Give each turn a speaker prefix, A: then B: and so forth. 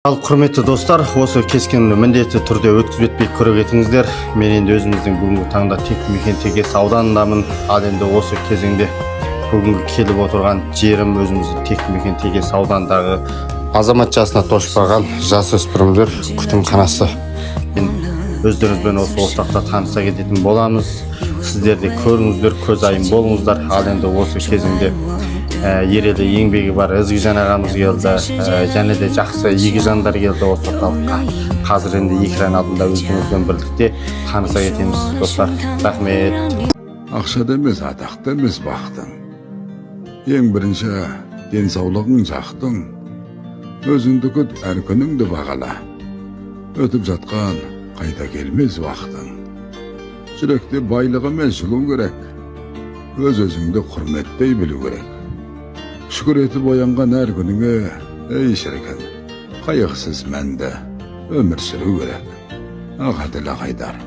A: Ал құрметті достар, осы кескін міндетті түрде өткізбетпей көріп етіңіздер. Мен енді өзіміздің бүгінгі таңда Текті Тегес ауданындамын. Ал енді осы кезеңде бүгінгі келіп отырған жерім өзіміздің Текті Тегес ауданындағы азамат жасына тошпаған жасөспірімдер күтімханасы. Өздеріңізбен осы ортақта таныса кететін боламыз. Сіздер де көріңіздер, көз айым болыңыздар. Ал енді осы кезеңде ерелі еңбегі бар Ізгижан ағамыз келді, және де жақсы игі жандар келді осы орталыққа. Қазір енді экран алдында өзіңізбен бірлікте таныса кетеміз достар. Рахмет.
B: Ақшада емес, атақты емес бақтың. Ең бірінші денсаулығың жақтың. Өзіңді күт, әр күніңді бағала. Өтіп жатқан қайта келмес уақытың. Жүректе байлығы емес жылу керек. Өз-өзіңді құрметтей білу керек. Шүкір етіп оянған әр күніңе, ей шіркін, қайғысыз мәнді өмір сүру керек. Ағаділ Ағайдар.